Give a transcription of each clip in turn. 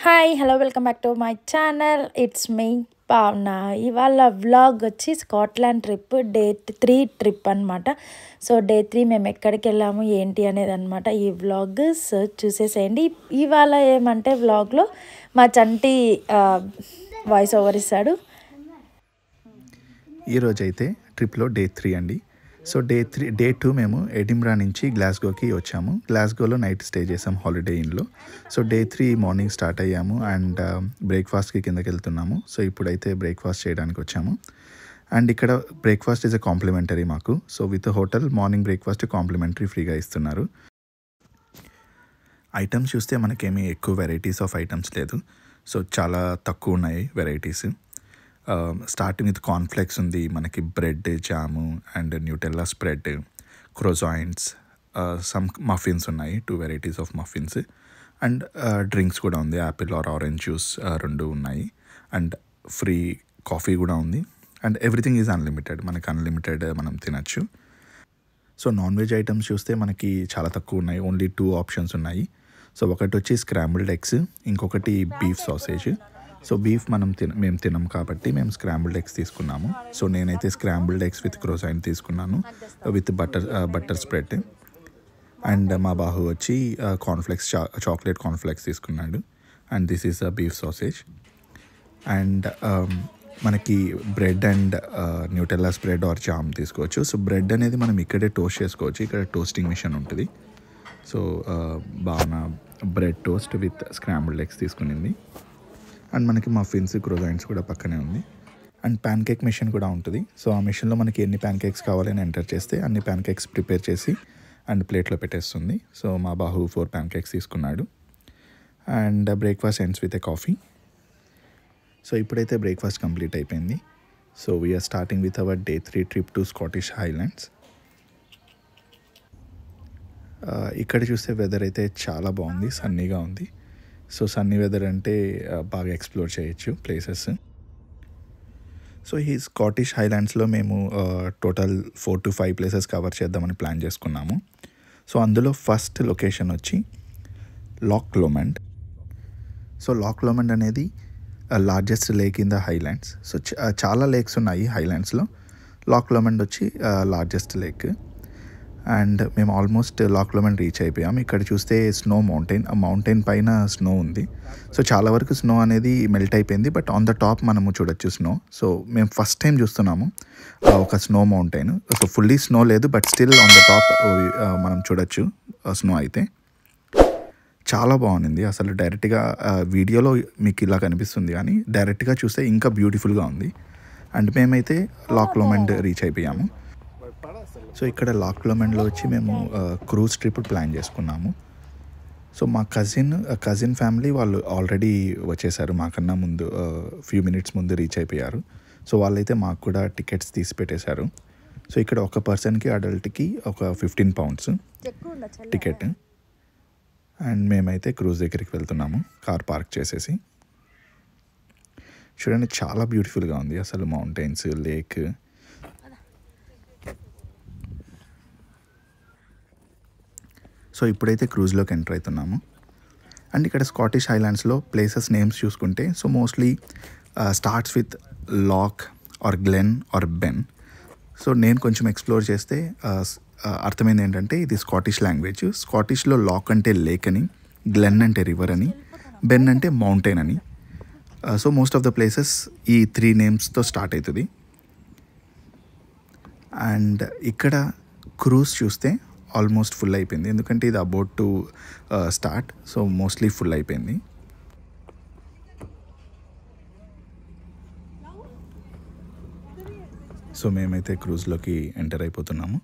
Hi hello welcome back to my channel. It's me పావన. ఇవాళ vlog వచ్చి Scotland trip day 3 trip అనమాట. So day 3 మేము ఎక్కడికి వెళ్ళాము ఏంటి అనేది అనమాట ఈ వ్లాగ్. సో చూసేసేయండి. ఇవాళ ఏమంటే వ్లాగ్లో మా చంటి వాయిస్ ఓవర్ ఇస్తాడు. ఈరోజైతే ట్రిప్లో డే 3 అండి. సో డే 2 మేము ఎడిన్బరా నుంచి గ్లాస్గోకి వచ్చాము. గ్లాస్గోలో నైట్ స్టే చేసాము హాలిడే ఇన్లో. సో డే 3 మార్నింగ్ స్టార్ట్ అయ్యాము అండ్ బ్రేక్ఫాస్ట్కి కిందకి వెళ్తున్నాము. సో ఇప్పుడైతే బ్రేక్ఫాస్ట్ చేయడానికి వచ్చాము. అండ్ ఇక్కడ బ్రేక్ఫాస్ట్ ఈజ్ ఎ కాంప్లిమెంటరీ మాకు. So with hotel morning breakfast complimentary ఫ్రీగా ఇస్తున్నారు. ఐటమ్స్ చూస్తే మనకేమీ ఎక్కువ వెరైటీస్ ఆఫ్ ఐటమ్స్ లేదు. సో చాలా తక్కువ ఉన్నాయి వెరైటీస్. స్టార్టింగ్ విత్ కార్న్ఫ్లెక్స్ ఉంది, మనకి bread jam and Nutella spread, croissants, some muffins ఉన్నాయి, 2 varieties of muffins and drinks కూడా ఉంది. యాపిల్ ఆర్ ఆరెంజ్ జ్యూస్ 2 ఉన్నాయి అండ్ ఫ్రీ కాఫీ కూడా ఉంది. అండ్ ఎవ్రీథింగ్ ఈజ్ అన్లిమిటెడ్, మనకి అన్లిమిటెడ్ మనం తినచ్చు. సో నాన్ వెజ్ ఐటమ్స్ చూస్తే మనకి చాలా తక్కువ ఉన్నాయి. ఓన్లీ 2 ఆప్షన్స్ ఉన్నాయి. సో ఒకటి వచ్చి స్క్రాంబుల్డ్ ఎగ్స్, ఇంకొకటి బీఫ్ సాసేజ్. సో బీఫ్ మేము తినం కాబట్టి మేము స్క్రాంబుల్డ్ ఎగ్స్ తీసుకున్నాము. సో నేనైతే స్క్రాంబుల్డ్ ఎగ్స్ విత్ క్రోజాయింట్ తీసుకున్నాను విత్ బటర్ స్ప్రెడ్. అండ్ మా బాహు వచ్చి కార్న్ఫ్లెక్స్ చాక్లెట్ కార్న్ఫ్లెక్స్ తీసుకున్నాడు. And this is beef sausage. And మనకి bread and Nutella spread or jam తీసుకోవచ్చు. సో బ్రెడ్ అనేది మనం ఇక్కడే టోస్ట్ చేసుకోవచ్చు. ఇక్కడ టోస్టింగ్ మిషన్ ఉంటుంది. సో బాగా bread toast with scrambled eggs తీసుకునింది. అండ్ మనకి మఫిన్స్ క్రోజాయింట్స్ కూడా పక్కనే ఉంది. అండ్ ప్యాన్ కేక్ మిషన్ కూడా ఉంటుంది. సో ఆ మిషన్లో మనకి ఎన్ని ప్యాన్ కేక్స్ కావాలని ఎంటర్ చేస్తే అన్ని ప్యాన్ కేక్స్ ప్రిపేర్ చేసి అండ్ ప్లేట్లో పెట్టేస్తుంది. సో మా బాహు 4 ప్యాన్ కేక్స్ తీసుకున్నాడు. And breakfast ends with a coffee. So ఇప్పుడైతే బ్రేక్ఫాస్ట్ కంప్లీట్ అయిపోయింది. So we're starting with our day 3 trip to Scottish Highlands. ఇక్కడ చూస్తే వెదర్ అయితే చాలా బాగుంది, సన్నీగా ఉంది. సో సన్నీ వెదర్ అంటే బాగా ఎక్స్ప్లోర్ చేయొచ్చు ప్లేసెస్. సో ఈ స్కాటిష్ హైలాండ్స్లో మేము టోటల్ 4 to 5 ప్లేసెస్ కవర్ చేద్దామని ప్లాన్ చేసుకున్నాము. సో అందులో ఫస్ట్ లొకేషన్ వచ్చి లాక్ లోమండ్. సో లాక్ లోమండ్ అనేది largest lake in the highlands. So చాలా లేక్స్ ఉన్నాయి హైలాండ్స్లో. లాక్ లోమండ్ వచ్చి లార్జెస్ట్ లేక్. అండ్ మేము ఆల్మోస్ట్ లాక్ లోమండ్ రీచ్ అయిపోయాం. ఇక్కడ చూస్తే స్నో మౌంటైన్, ఆ మౌంటైన్ పైన స్నో ఉంది. సో చాలా వరకు స్నో అనేది మెల్ట్ అయిపోయింది, బట్ ఆన్ ద టాప్ మనము చూడొచ్చు స్నో. సో మేము ఫస్ట్ టైం చూస్తున్నాము ఒక snow mountain. So fully snow లేదు, but still on the top మనం చూడొచ్చు స్నో. అయితే చాలా బాగుంది అసలు. డైరెక్ట్గా వీడియోలో మీకు ఇలా కనిపిస్తుంది, కానీ డైరెక్ట్గా చూస్తే ఇంకా బ్యూటిఫుల్గా ఉంది. అండ్ మేమైతే లాక్ లోమండ్ రీచ్ అయిపోయాము. సో ఇక్కడ లాక్ లోమండ్లో వచ్చి మేము క్రూజ్ ట్రిప్ ప్లాన్ చేసుకున్నాము. సో మా కజిన్ ఫ్యామిలీ వాళ్ళు ఆల్రెడీ వచ్చేసారు, మాకన్నా ముందు ఫ్యూ మినిట్స్ ముందు రీచ్ అయిపోయారు. సో వాళ్ళైతే మాకు కూడా టికెట్స్ తీసి పెట్టేశారు. సో ఇక్కడ ఒక పర్సన్కి అడల్ట్కి ఒక 15 pounds టికెట్. అండ్ మేమైతే క్రూజ్ దగ్గరికి వెళ్తున్నాము కార్ పార్క్ చేసేసి. చూడండి చాలా బ్యూటిఫుల్గా ఉంది అసలు, మౌంటైన్స్, లేక్. సో ఇప్పుడైతే క్రూజ్లోకి ఎంటర్ అవుతున్నాము. అండ్ ఇక్కడ స్కాటిష్ హైలాండ్స్లో ప్లేసెస్ నేమ్స్ చూసుకుంటే so mostly starts with loch or glen or ben. So నేను కొంచెం ఎక్స్ప్లోర్ చేస్తే అర్థమైంది ఏంటంటే ఇది స్కాటిష్ లాంగ్వేజ్. స్కాటిష్లో లాక్ అంటే లేక్ అని, గ్లెన్ అంటే రివర్ అని, బెన్ అంటే మౌంటైన్ అని. So most of the places ఈ 3 నేమ్స్తో స్టార్ట్ అవుతుంది. అండ్ ఇక్కడ క్రూజ్ చూస్తే ఆల్మోస్ట్ ఫుల్ అయిపోయింది, ఎందుకంటే ఇది about to start. So mostly full అయిపోయింది. సో మేమైతే క్రూజ్లోకి ఎంటర్ అయిపోతున్నాము.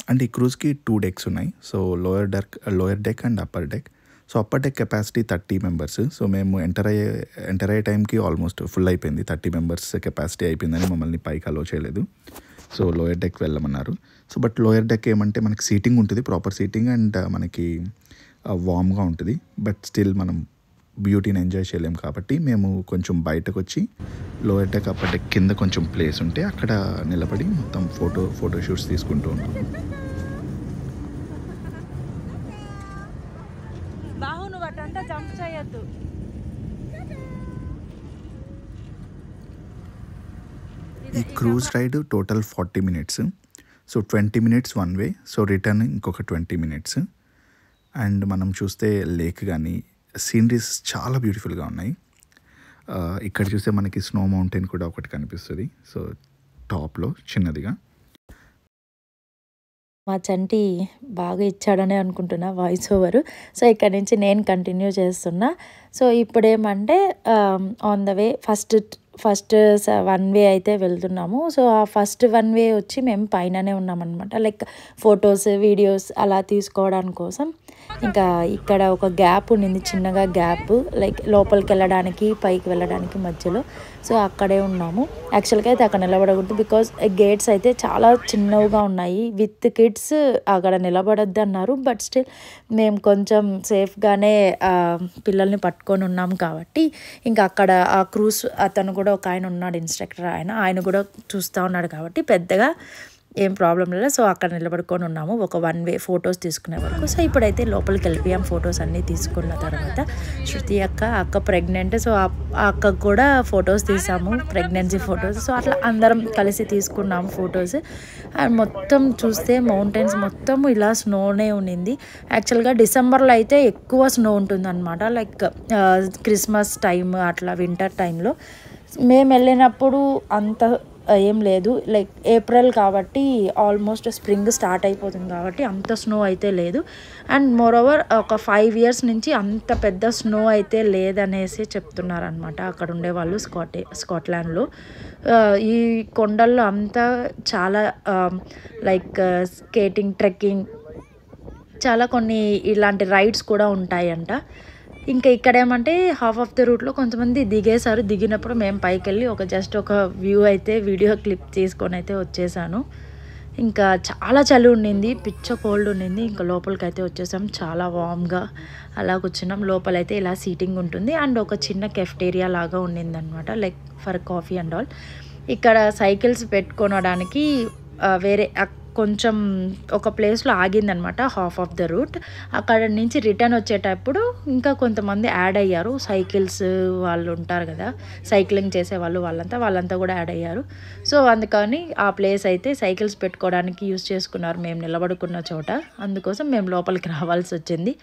అండ్ ఈ క్రూజ్కి 2 decks ఉన్నాయి. So lower deck and upper deck. So upper deck capacity 30 members. So మేము ఎంటర్ అయ్యే టైంకి ఆల్మోస్ట్ ఫుల్ అయిపోయింది. 30 members కెపాసిటీ అయిపోయిందని మమ్మల్ని పైకి అలో చేయలేదు. సో లోయర్ డెక్ వెళ్ళమన్నారు. సో బట్ లోయర్ డెక్ ఏమంటే మనకి సీటింగ్ ఉంటుంది, ప్రాపర్ సీటింగ్, అండ్ మనకి వామ్గా ఉంటుంది. బట్ స్టిల్ మనం బ్యూటీని ఎంజాయ్ చేయలేం కాబట్టి మేము కొంచెం బయటకు వచ్చి లోయర్ డెక్ అప్పర్ డెక్ కింద కొంచెం ప్లేస్ ఉంటే అక్కడ నిలబడి మొత్తం ఫోటోషూట్స్ తీసుకుంటూ ఉన్నాము. అటంతా జంప్ చేయొద్దు. ఈ cruise ride total 40 minutes. So 20 minutes one way, so return ఇంకొక 20 minutes. అండ్ మనం చూస్తే లేక్ కానీ సీనరీస్ చాలా బ్యూటిఫుల్గా ఉన్నాయి. ఇక్కడ చూస్తే మనకి స్నో మౌంటైన్ కూడా ఒకటి కనిపిస్తుంది, సో టాప్లో చిన్నదిగా. మా చంటి బాగా ఇచ్చాడనే అనుకుంటున్నా వాయిస్ ఓవర్. సో ఇక్కడ నుంచి నేను కంటిన్యూ చేస్తున్నా. సో ఇప్పుడు ఏమంటే ఆన్ ద వే ఫస్ట్ 1 వే అయితే వెళ్తున్నాము. సో ఆ ఫస్ట్ 1 వే వచ్చి మేము పైననే ఉన్నామన్నమాట, లైక్ ఫొటోస్ వీడియోస్ అలా తీసుకోవడానికి కోసం. ఇంకా ఇక్కడ ఒక గ్యాప్ ఉండింది, చిన్నగా గ్యాప్, లైక్ లోపలికి వెళ్ళడానికి పైకి వెళ్ళడానికి మధ్యలో. సో అక్కడే ఉన్నాము. యాక్చువల్గా అయితే అక్కడ నిలబడకూడదు, బికాజ్ గేట్స్ అయితే చాలా చిన్నవిగా ఉన్నాయి. విత్ కిడ్స్ అక్కడ నిలబడద్దు అన్నారు. బట్ స్టిల్ మేము కొంచెం సేఫ్గానే పిల్లల్ని పట్టుకొని ఉన్నాం కాబట్టి ఇంకా అక్కడ ఆ క్రూజ్ అతను కూడా ఒక ఆయన ఉన్నాడు, ఇన్స్ట్రక్టర్, ఆయన కూడా చూస్తూ ఉన్నాడు కాబట్టి పెద్దగా ఏం ప్రాబ్లం లేదు. సో అక్కడ నిలబడుకొని ఉన్నాము ఒక 1 వే ఫొటోస్ తీసుకునే వరకు. సో ఇప్పుడైతే లోపలికి వెళ్ళిపోయాం. ఫొటోస్ అన్నీ తీసుకున్న తర్వాత శృతి అక్క ప్రెగ్నెంట్, సో ఆ అక్కకు కూడా ఫొటోస్ తీసాము, ప్రెగ్నెన్సీ ఫొటోస్. సో అట్లా అందరం కలిసి తీసుకున్నాము ఫొటోస్. అండ్ మొత్తం చూస్తే మౌంటైన్స్ మొత్తం ఇలా స్నోనే ఉండింది. యాక్చువల్గా డిసెంబర్లో అయితే ఎక్కువ స్నో ఉంటుందన్నమాట, లైక్ క్రిస్మస్ టైం అట్లా వింటర్ టైంలో. మేము వెళ్ళినప్పుడు అంత ఏం లేదు, లైక్ ఏప్రిల్ కాబట్టి ఆల్మోస్ట్ స్ప్రింగ్ స్టార్ట్ అయిపోతుంది కాబట్టి అంత స్నో అయితే లేదు. అండ్ మోరోవర్ ఒక 5 years నుంచి అంత పెద్ద స్నో అయితే లేదనేసి చెప్తున్నారనమాట అక్కడ ఉండేవాళ్ళు స్కాట్లాండ్లో. ఈ కొండల్లో అంతా చాలా లైక్ స్కేటింగ్, ట్రెక్కింగ్, చాలా కొన్ని ఇలాంటి రైడ్స్ కూడా ఉంటాయంట. ఇంకా ఇక్కడ ఏమంటే హాఫ్ ఆఫ్ ద రూట్లో కొంతమంది దిగేశారు. దిగినప్పుడు మేము పైకి వెళ్ళి జస్ట్ ఒక వ్యూ అయితే వీడియో క్లిప్ తీసుకొని అయితే వచ్చేసాను. ఇంకా చాలా చలి ఉండింది, పిచ్చ కోల్డ్ ఉండింది. ఇంకా లోపలికి అయితే వచ్చేసాం, చాలా వామ్గా అలా కూర్చున్నాం. లోపలైతే ఇలా సీటింగ్ ఉంటుంది అండ్ ఒక చిన్న కెఫ్టేరియా లాగా ఉండింది అనమాట, like for coffee and all. ఇక్కడ సైకిల్స్ పెట్టుకోవడానికి వేరే కొంచెం ఒక ప్లేస్లో ఆగిందనమాట హాఫ్ ఆఫ్ ద రూట్. అక్కడ నుంచి రిటర్న్ వచ్చేటప్పుడు ఇంకా కొంతమంది యాడ్ అయ్యారు, సైకిల్స్ వాళ్ళు ఉంటారు కదా, సైక్లింగ్ చేసే వాళ్ళంతా కూడా యాడ్ అయ్యారు. సో అందుకని ఆ ప్లేస్ అయితే సైకిల్స్ పెట్టుకోవడానికి యూస్ చేసుకున్నారు మేము నిలబడుకున్న చోట. అందుకోసం మేము లోపలికి రావాల్సి వచ్చింది.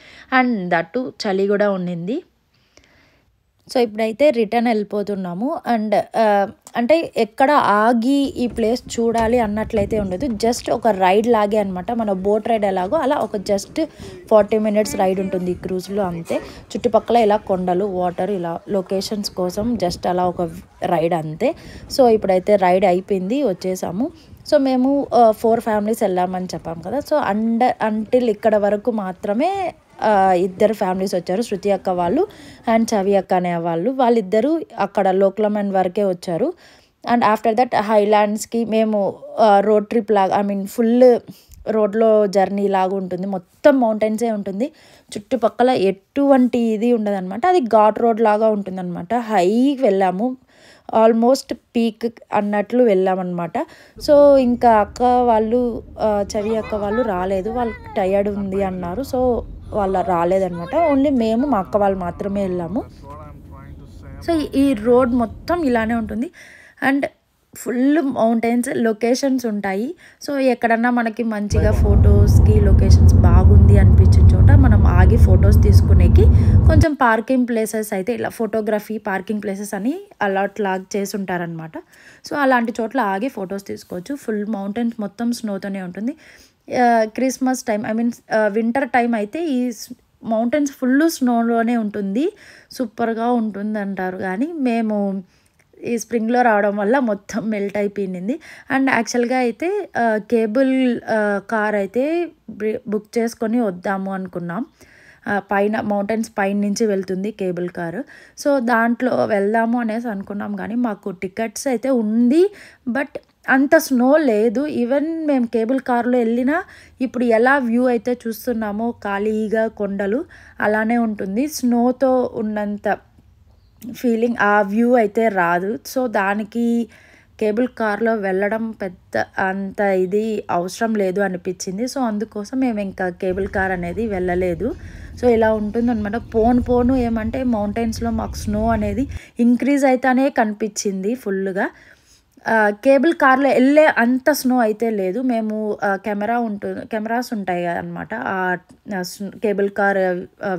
అండ్ దట్టు చలి కూడా ఉండింది. సో ఇప్పుడైతే రిటర్న్ వెళ్ళిపోతున్నాము. అండ్ అంటే ఎక్కడ ఆగి ఈ ప్లేస్ చూడాలి అన్నట్లయితే ఉండదు, జస్ట్ ఒక రైడ్ లాగే అనమాట. మన బోట్ రైడ్ ఎలాగో అలా ఒక జస్ట్ 40 minutes రైడ్ ఉంటుంది ఈ క్రూజ్లో, అంతే. చుట్టుపక్కల ఇలా కొండలు, వాటర్, ఇలా లొకేషన్స్ కోసం జస్ట్ అలా ఒక రైడ్ అంతే. సో ఇప్పుడైతే రైడ్ అయిపోయింది, వచ్చేసాము. సో మేము 4 families వెళ్ళామని చెప్పాము కదా. సో అంటిల్ ఇక్కడ వరకు మాత్రమే 2 families వచ్చారు, శృతి అక్క వాళ్ళు అండ్ చవి అక్క అనే వాళ్ళిద్దరూ అక్కడ లోక్లమన్ వరకే వచ్చారు. అండ్ ఆఫ్టర్ దట్ హైలాండ్స్కి మేము రోడ్ ట్రిప్ లాగా, ఫుల్ రోడ్లో జర్నీ లాగా ఉంటుంది, మొత్తం మౌంటైన్సే ఉంటుంది. చుట్టుపక్కల ఎటువంటి ఇది ఉండదన్నమాట, అది ఘాట్ రోడ్ లాగా ఉంటుందన్నమాట. హైకి వెళ్ళాము, ఆల్మోస్ట్ పీక్ అన్నట్లు వెళ్ళామన్నమాట. సో ఇంకా చవి అక్క వాళ్ళు రాలేదు, వాళ్ళకి టయర్డ్ ఉంది అన్నారు. సో వాళ్ళు రాలేదన్నమాట, ఓన్లీ మేము మా అక్క వాళ్ళు మాత్రమే వెళ్ళాము. సో ఈ రోడ్ మొత్తం ఇలానే ఉంటుంది అండ్ ఫుల్ మౌంటైన్స్, లొకేషన్స్ ఉంటాయి. సో ఎక్కడన్నా మనకి మంచిగా ఫొటోస్కి లొకేషన్స్ బాగుంది అనిపించిన చోట మనం ఆగి ఫొటోస్ తీసుకునేకి కొంచెం పార్కింగ్ ప్లేసెస్ అయితే ఇలా ఫోటోగ్రఫీ పార్కింగ్ ప్లేసెస్ అని అలాట్ లాగ్ చేసి ఉంటారనమాట. సో అలాంటి చోట్ల ఆగి ఫొటోస్ తీసుకోవచ్చు. ఫుల్ మౌంటైన్స్ మొత్తం స్నోతోనే ఉంటుంది. క్రిస్మస్ టైం, వింటర్ టైం అయితే ఈ మౌంటైన్స్ ఫుల్ స్నోలోనే ఉంటుంది, సూపర్గా ఉంటుంది అంటారు. కానీ మేము ఈ స్ప్రింగ్లో రావడం వల్ల మొత్తం మెల్ట్ అయిపోయింది. అండ్ యాక్చువల్గా అయితే కేబుల్ కార్ అయితే బుక్ చేసుకొని వద్దాము అనుకున్నాం. పైన మౌంటైన్స్ పైన నుంచి వెళ్తుంది కేబుల్ కారు. సో దాంట్లో వెళ్దాము అనేసి అనుకున్నాం, కానీ మాకు టికెట్స్ అయితే ఉంది, బట్ అంత స్నో లేదు. ఈవెన్ మేము కేబుల్ కార్లో వెళ్ళినా ఇప్పుడు ఎలా వ్యూ అయితే చూస్తున్నామో ఖాళీగా కొండలు అలానే ఉంటుంది, స్నోతో ఉన్నంత ఫీలింగ్ ఆ వ్యూ అయితే రాదు. సో దానికి కేబుల్ కార్లో వెళ్ళడం పెద్ద అంత ఇది అవసరం లేదు అనిపించింది. సో అందుకోసం మేము ఇంకా కేబుల్ కార్ అనేది వెళ్ళలేదు. సో ఇలా ఉంటుందన్నమాట. పోను ఏమంటే మౌంటైన్స్లో మాకు స్నో అనేది ఇంక్రీజ్ అయితేనే కనిపించింది ఫుల్గా. కేబుల్ కార్లో వెళ్ళే అంత స్నో అయితే లేదు. మేము కెమెరాస్ ఉంటాయి అన్నమాట కేబుల్ కార్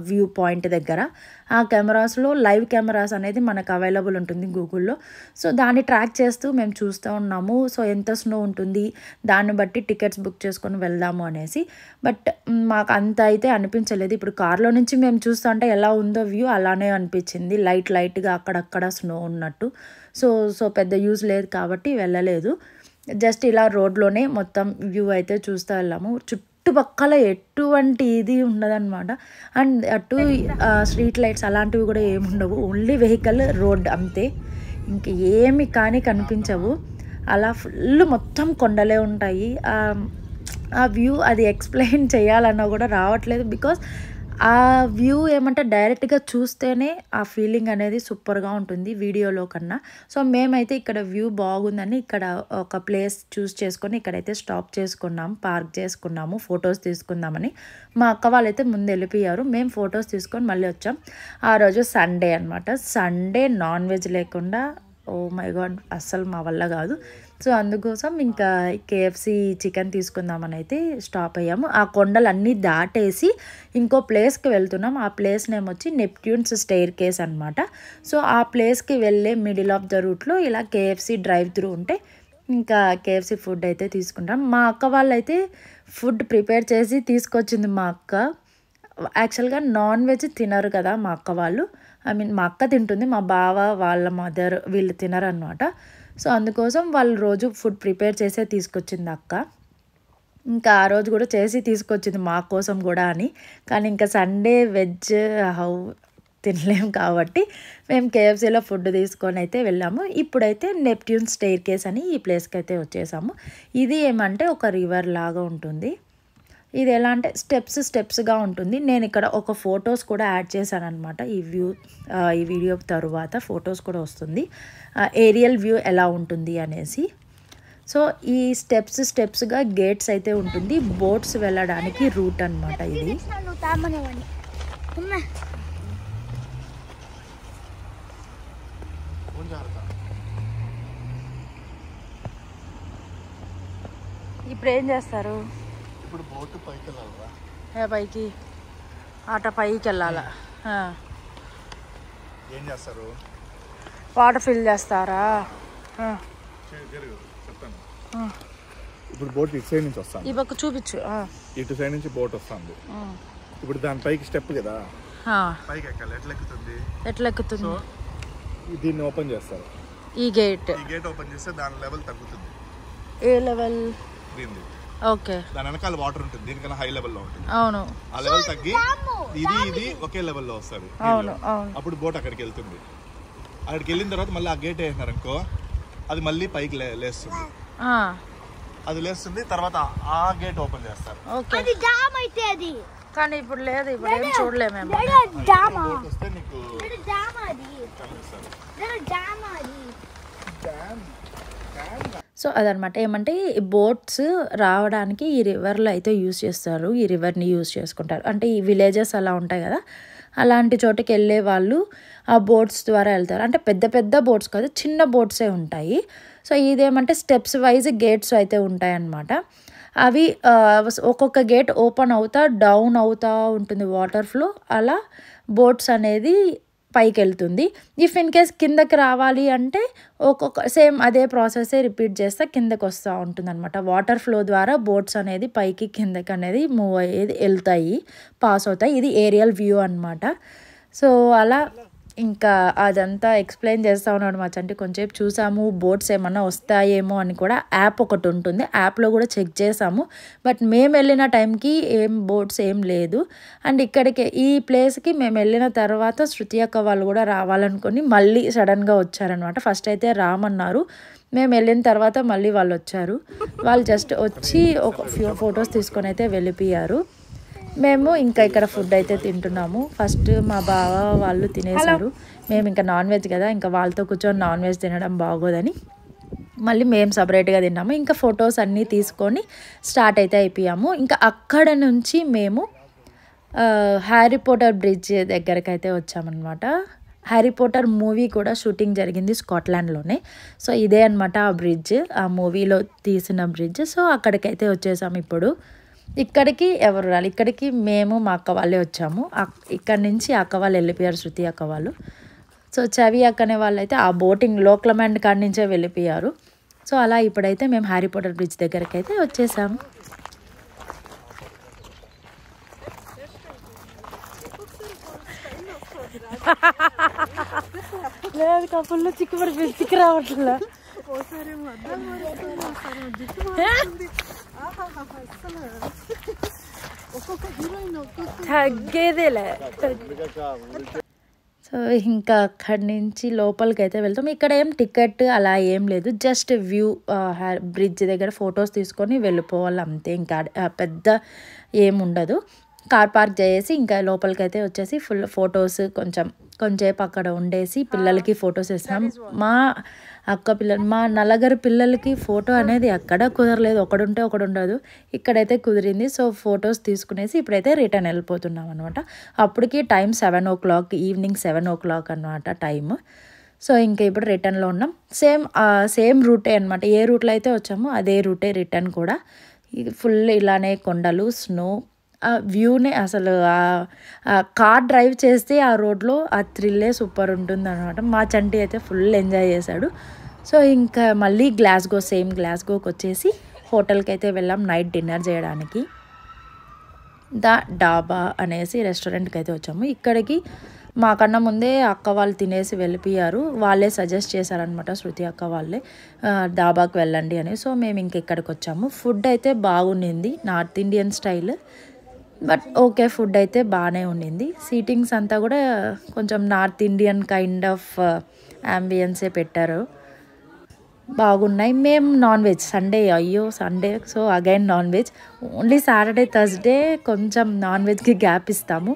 వ్యూ పాయింట్ దగ్గర. ఆ కెమెరాస్లో లైవ్ కెమెరాస్ అనేది మనకు అవైలబుల్ ఉంటుంది గూగుల్లో. సో దాన్ని ట్రాక్ చేస్తూ మేము చూస్తూ ఉన్నాము. సో ఎంత స్నో ఉంటుంది దాన్ని బట్టి టికెట్స్ బుక్ చేసుకొని వెళ్దాము అనేసి. బట్ మాకు అంత అయితే అనిపించలేదు. ఇప్పుడు కార్లో నుంచి మేము చూస్తుంటే ఎలా ఉందో వ్యూ అలానే అనిపించింది. లైట్గా అక్కడక్కడ స్నో ఉన్నట్టు. సో పెద్ద యూజ్ లేదు కాబట్టి వెళ్ళలేదు. జస్ట్ ఇలా రోడ్లోనే మొత్తం వ్యూ అయితే చూస్తూ వెళ్ళాము. చుట్టుపక్కల ఎటువంటి ఇది ఉండదన్నమాట. అండ్ అటు స్ట్రీట్ లైట్స్ అలాంటివి కూడా ఏమి ఉండవు. ఓన్లీ వెహికల్ రోడ్ అంతే, ఇంక ఏమి కానీ కనిపించవు. అలా ఫుల్ మొత్తం కొండలే ఉంటాయి. ఆ వ్యూ అది ఎక్స్ప్లెయిన్ చేయాలన్నా కూడా రావట్లేదు. బికాస్ ఆ వ్యూ ఏమంటే డైరెక్ట్గా చూస్తేనే ఆ ఫీలింగ్ అనేది సూపర్గా ఉంటుంది వీడియోలో కన్నా. సో మేమైతే ఇక్కడ వ్యూ బాగుందని ఇక్కడ ఒక ప్లేస్ చూస్ చేసుకొని ఇక్కడైతే స్టాప్ చేసుకున్నాము, పార్క్ చేసుకున్నాము, ఫొటోస్ తీసుకుందామని. మా అక్క వాళ్ళైతే ముందు వెళ్ళిపోయారు. మేము ఫొటోస్ తీసుకొని మళ్ళీ వచ్చాం. ఆ రోజు సండే అనమాట. సండే నాన్ వెజ్ లేకుండా ఓ మై గాడ్ అస్సలు మా వల్ల కాదు. సో అందుకోసం ఇంకా KFC చికెన్ తీసుకుందామని అయితే స్టాప్ అయ్యాము. ఆ కొండలన్నీ దాటేసి ఇంకో ప్లేస్కి వెళ్తున్నాం. ఆ ప్లేస్ నేమ్ వచ్చి నెప్ట్యూన్స్ స్టెయిర్ కేస్ అనమాట. సో ఆ ప్లేస్కి వెళ్ళే మిడిల్ ఆఫ్ ద రూట్లో ఇలా KFC డ్రైవ్ త్రూ ఉంటే ఇంకా KFC ఫుడ్ అయితే తీసుకుంటాం. మా అక్క వాళ్ళైతే ఫుడ్ ప్రిపేర్ చేసి తీసుకొచ్చింది. మా అక్క యాక్చువల్గా నాన్ వెజ్ తినరు కదా మా అక్క వాళ్ళు. మా అక్క తింటుంది, మా బావ వాళ్ళ మదర్ వీళ్ళు తినరు అనమాట. సో అందుకోసం వాళ్ళు రోజు ఫుడ్ ప్రిపేర్ చేసే తీసుకొచ్చింది అక్క. ఇంకా ఆ రోజు కూడా చేసి తీసుకొచ్చింది మా కోసం కూడా అని. కానీ ఇంకా సండే వెజ్ తినలేము కాబట్టి మేము KFCలో ఫుడ్ తీసుకొని అయితే వెళ్ళాము. ఇప్పుడైతే నెప్ట్యూన్ స్టెయిర్ కేస్ అని ఈ ప్లేస్కి అయితే వచ్చేసాము. ఇది ఏమంటే ఒక రివర్ లాగా ఉంటుంది. ఇది ఎలా అంటే స్టెప్స్గా ఉంటుంది. నేను ఇక్కడ ఒక ఫొటోస్ కూడా యాడ్ చేశాను అనమాట. ఈ వీడియో తరువాత ఫొటోస్ కూడా వస్తుంది ఏరియల్ వ్యూ ఎలా ఉంటుంది అనేసి. సో ఈ స్టెప్స్గా గేట్స్ అయితే ఉంటుంది. బోట్స్ వెళ్ళడానికి రూట్ అనమాట ఇది. ఇప్పుడు ఏం చేస్తారు? ఇప్పుడు బోటు పైకి వెళ్ళాలా? పైకి ఆట పైకి వెళ్ళాలా? ఏం చేస్తారు? వాటర్ ఫిల్ చేస్తారా? చెప్తాను. ఇప్పుడు బోట్ ఇటు సైడ్ నుంచి వస్తాను. ఈ పక్క చూపించు. ఇటు సైడ్ నుంచి బోట్ వస్తుంది. ఇప్పుడు దాని పైకి స్టెప్ కదా, పైకి ఎక్కాలి. ఎట్లా ఎక్కుతుంది? దీన్ని ఓపెన్ చేస్తారు. ఈ గేట్ ఓపెన్ చేస్తే దాని లెవెల్ తగ్గుతుంది. ఏ లెవెల్? దీనిది. ఓకే. దాని వెనకాల వాటర్ ఉంటుంది, దీనికన్నా హై లెవెల్లో ఉంటుంది. అవును. ఆ లెవెల్ తగ్గి ఇది ఒకే లెవెల్లో వస్తుంది. అవును. అప్పుడు బోట్ అక్కడికి వెళ్తుంది. అక్కడికి వెళ్ళిన తర్వాత మళ్ళీ ఆ గేట్ వేసినారు అనుకో, అది మళ్ళీ పైకి లేస్తుంది. అది లేస్తుంది. తర్వాత ఆ గేట్ ఓపెన్ చేస్తారు. కానీ ఇప్పుడు లేదు, ఇప్పుడు ఏం చూడలేము. వస్తే నీకు సో అదనమాట. ఏమంటే ఈ బోట్స్ రావడానికి ఈ రివర్లో అయితే యూజ్ చేస్తారు. ఈ రివర్ని యూజ్ చేసుకుంటారు. అంటే ఈ విలేజెస్ అలా ఉంటాయి కదా, అలాంటి చోటుకి వెళ్ళే వాళ్ళు ఆ బోట్స్ ద్వారా వెళ్తారు. అంటే పెద్ద బోట్స్ కాదు, చిన్న బోట్సే ఉంటాయి. సో ఇదేమంటే స్టెప్స్ వైజ్ గేట్స్ అయితే ఉంటాయన్నమాట. అవి ఒక్కొక్క గేట్ ఓపెన్ అవుతా డౌన్ అవుతూ ఉంటుంది వాటర్ ఫ్లో. అలా బోట్స్ అనేది పైకి వెళ్తుంది. ఇఫ్ ఇన్ కేస్ కిందకి రావాలి అంటే సేమ్ అదే ప్రాసెసే రిపీట్ చేస్తే కిందకి వస్తూ ఉంటుంది అనమాట. వాటర్ ఫ్లో ద్వారా బోట్స్ అనేది పైకి కిందకి అనేది మూవ్ అయ్యేది వెళ్తాయి, పాస్ అవుతాయి. ఇది ఏరియల్ వ్యూ అనమాట. సో అలా ఇంకా అదంతా ఎక్స్ప్లెయిన్ చేస్తూ ఉన్నాడు మా చంటి. కొంచెంసేపు చూసాము, బోట్స్ ఏమన్నా వస్తాయేమో అని కూడా యాప్ ఒకటి ఉంటుంది, యాప్లో కూడా చెక్ చేసాము. బట్ మేము వెళ్ళిన టైంకి బోట్స్ ఏం లేదు. అండ్ ఇక్కడికి ఈ ప్లేస్కి మేము వెళ్ళిన తర్వాత శృతి అక్క వాళ్ళు కూడా రావాలనుకొని మళ్ళీ సడన్గా వచ్చారనమాట. ఫస్ట్ అయితే రామన్నారు, మేము వెళ్ళిన తర్వాత మళ్ళీ వాళ్ళు వచ్చారు. వాళ్ళు జస్ట్ వచ్చి ఒక ఫొటోస్ తీసుకొని అయితే వెళ్ళిపోయారు. మేము ఇంకా ఇక్కడ ఫుడ్ అయితే తింటున్నాము. ఫస్ట్ మా బావ వాళ్ళు తినేశారు. మేము ఇంకా నాన్ వెజ్ కదా, ఇంకా వాళ్ళతో కూర్చొని నాన్ వెజ్ తినడం బాగోదని మళ్ళీ మేము సపరేట్గా తిన్నాము. ఇంకా ఫొటోస్ అన్నీ తీసుకొని స్టార్ట్ అయితే అయిపోయాము. ఇంకా అక్కడ నుంచి మేము హ్యారీ పాటర్ బ్రిడ్జ్ దగ్గరికి అయితే వచ్చామన్నమాట. హ్యారీ పాటర్ మూవీ కూడా షూటింగ్ జరిగింది స్కాట్లాండ్లోనే. సో ఇదే అనమాట ఆ బ్రిడ్జ్, ఆ మూవీలో తీసిన బ్రిడ్జ్. సో అక్కడికైతే వచ్చేసాము. ఇప్పుడు ఇక్కడికి ఎవరు రాలి, ఇక్కడికి మేము మా అక్క వాళ్ళే వచ్చాము. ఇక్కడ నుంచి అక్క వాళ్ళు వెళ్ళిపోయారు, శృతి అక్క వాళ్ళు. సో చవి అక్కనే వాళ్ళు అయితే ఆ బోటింగ్ లోక్లమాండ్ కాడి నుంచే వెళ్ళిపోయారు. సో అలా ఇప్పుడైతే మేము హ్యారీ పాటర్ బ్రిడ్జ్ దగ్గరికి అయితే వచ్చేసాము. లేదు కప్పుల్లో చిక్కుపడిపోయి చిక్కు రావట్లే. తగ్గేదేలే. సో ఇంకా అక్కడి నుంచి లోపలికి అయితే వెళ్తాం. ఇక్కడ ఏం టికెట్ అలా ఏం లేదు, జస్ట్ వ్యూ బ్రిడ్జ్ దగ్గర ఫొటోస్ తీసుకొని వెళ్ళిపోవాలి అంతే. ఇంకా పెద్ద ఏముండదు. కార్ పార్క్ చేసి ఇంకా లోపలికి అయితే వచ్చేసి ఫుల్ ఫొటోస్ కొంచెంసేపు అక్కడ ఉండేసి పిల్లలకి ఫొటోస్ వేసినాం. మా అక్క పిల్లలు, మా నలుగురు పిల్లలకి ఫోటో అనేది ఎక్కడ కుదరలేదు, ఒకడుంటే ఒకడు ఉండదు. ఇక్కడైతే కుదిరింది. సో ఫొటోస్ తీసుకునేసి ఇప్పుడైతే రిటర్న్ వెళ్ళిపోతున్నాం అనమాట. అప్పటికి టైం 7 o'clock, ఈవినింగ్ 7 o'clock అనమాట టైమ్. సో ఇంకా ఇప్పుడు రిటర్న్లో ఉన్నాం. సేమ్ రూటే అనమాట. ఏ రూట్లో అయితే వచ్చామో అదే రూటే రిటర్న్ కూడా. ఫుల్ ఇలానే కొండలు, స్నో, ఆ వ్యూనే అసలు కార్ డ్రైవ్ చేస్తే ఆ రోడ్లో ఆ థ్రిల్లే సూపర్ ఉంటుంది అనమాట. మా చంటి అయితే ఫుల్ ఎంజాయ్ చేశాడు. సో ఇంకా మళ్ళీ గ్లాస్గోకి వచ్చేసి హోటల్కి అయితే వెళ్ళాం నైట్ డిన్నర్ చేయడానికి. ద డాబా అనేసి రెస్టారెంట్కి అయితే వచ్చాము. ఇక్కడికి మాకన్నా ముందే అక్క వాళ్ళు తినేసి వెళ్ళిపోయారు. వాళ్ళే సజెస్ట్ చేశారనమాట, శృతి అక్క వాళ్ళే డాబాకి వెళ్ళండి అని. సో మేము ఇంక ఇక్కడికి వచ్చాము. ఫుడ్ అయితే బాగుండింది, north Indian style. But okay, food అయితే బాగానే ఉండింది. సీటింగ్స్ అంతా కూడా కొంచెం నార్త్ ఇండియన్ కైండ్ ఆఫ్ అంబియన్సే పెట్టారు, బాగున్నాయి. మేము non veg Sunday, so again non veg. Only Saturday Thursday కొంచెం నాన్ వెజ్కి గ్యాప్ ఇస్తాము,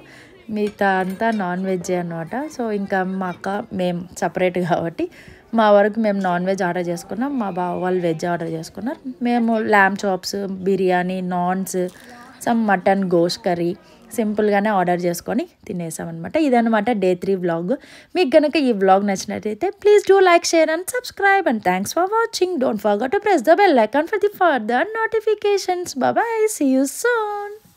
మిగతా అంతా నాన్ వెజ్ అనమాట. సో ఇంకా మా అక్క మేము సపరేట్ కాబట్టి మా వరకు మేము నాన్ వెజ్ ఆర్డర్ చేసుకున్నాం, మా బావ వాళ్ళు వెజ్ ఆర్డర్ చేసుకున్నారు. మేము lamb chops, biryani, naans, some mutton gosht curry సింపుల్గానే ఆర్డర్ చేసుకొని తినేసామన్నమాట. ఇదనమాట డే 3 వ్లాగ్. మీకు కనుక ఈ వ్లాగ్ నచ్చినట్టయితే please do like, share and subscribe. And thanks for watching. Don't forget to press the bell icon for the further notifications. Bye bye, see you soon.